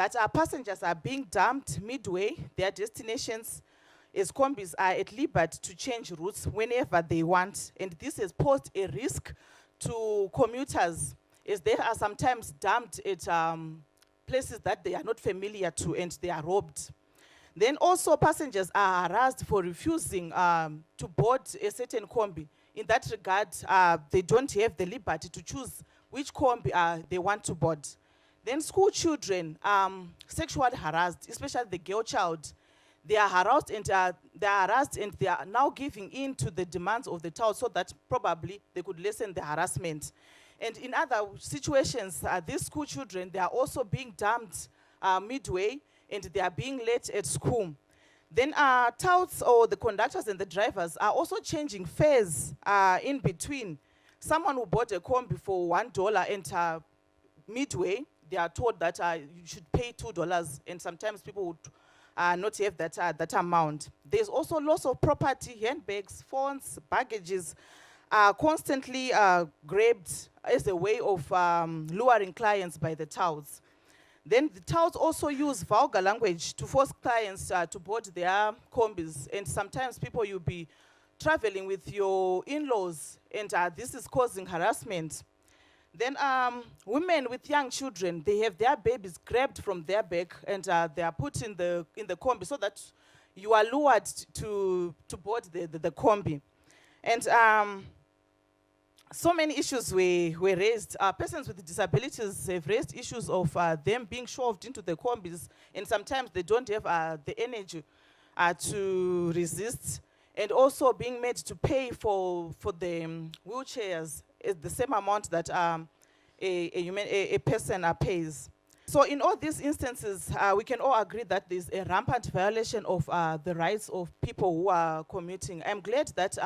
that our passengers are being dumped midway their destinations, as combis are at liberty to change routes whenever they want. And this has posed a risk to commuters, as they are sometimes dumped at places that they are not familiar to, and they are robbed. Then also passengers are harassed for refusing to board a certain combi. In that regard, they don't have the liberty to choose which combi they want to board. Then school children, sexually harassed, especially the girl child, they are harassed and they are now giving in to the demands of the town so that probably they could lessen the harassment. And in other situations, these school children, they are also being dumped midway and they are being late at school. Then touts or the conductors and the drivers are also changing fares in between. Someone who bought a combi for $1 and midway, they are told that you should pay $2, and sometimes people would not have that amount. There's also loss of property, handbags, phones, baggages are constantly grabbed as a way of luring clients by the touts. Then the touts also use vulgar language to force clients to board their combis, and sometimes people you'll be traveling with your in-laws, and this is causing harassment. Then women with young children, they have their babies grabbed from their back and they are put in the combi so that you are lured to board the combi. And so many issues were raised. Persons with disabilities have raised issues of them being shoved into the combis, and sometimes they don't have the energy to resist, and also being made to pay for the wheelchairs the same amount that a person pays. So in all these instances, we can all agree that there's a rampant violation of the rights of people who are commuting. I'm glad that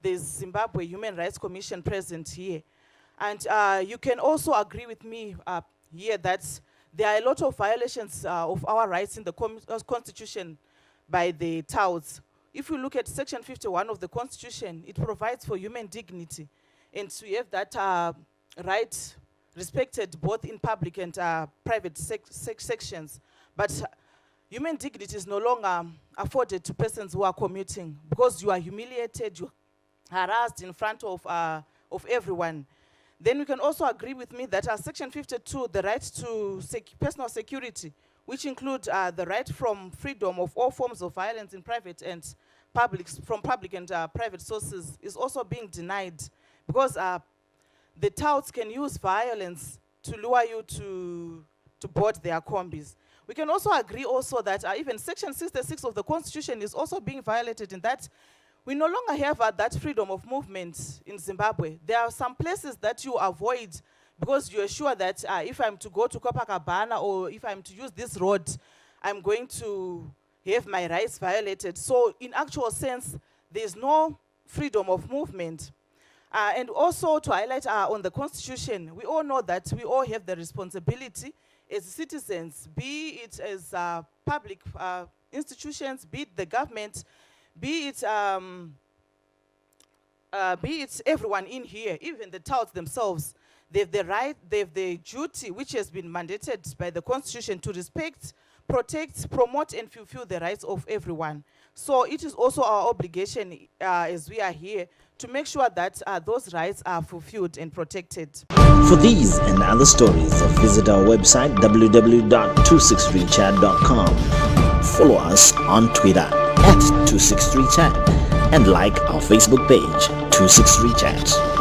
there's Zimbabwe Human Rights Commission present here. And you can also agree with me here that there are a lot of violations of our rights in the Constitution by the touts. If you look at Section 51 of the Constitution, it provides for human dignity, and so you have that right respected both in public and private sections. But human dignity is no longer afforded to persons who are commuting, because you are humiliated, you are harassed in front of everyone. Then you can also agree with me that Section 52, the right to personal security, which include the right from freedom of all forms of violence in private and from public and private sources, is also being denied, because the touts can use violence to lure you to board their combis. We can also agree also that even Section 66 of the Constitution is also being violated, in that we no longer have that freedom of movement in Zimbabwe. There are some places that you avoid because you are sure that if I'm to go to Copacabana or if I'm to use this road, I'm going to have my rights violated. So in actual sense, there's no freedom of movement. And also to highlight on the Constitution, we all know that we all have the responsibility as citizens, be it as public institutions, be it the government, be it everyone in here, even the touts themselves. They have the right, they have the duty, which has been mandated by the Constitution, to respect, protect, promote, and fulfill the rights of everyone. So it is also our obligation as we are here to make sure that those rights are fulfilled and protected. For these and other stories, visit our website www.263chat.com. Follow us on Twitter @263chat and like our Facebook page 263chat.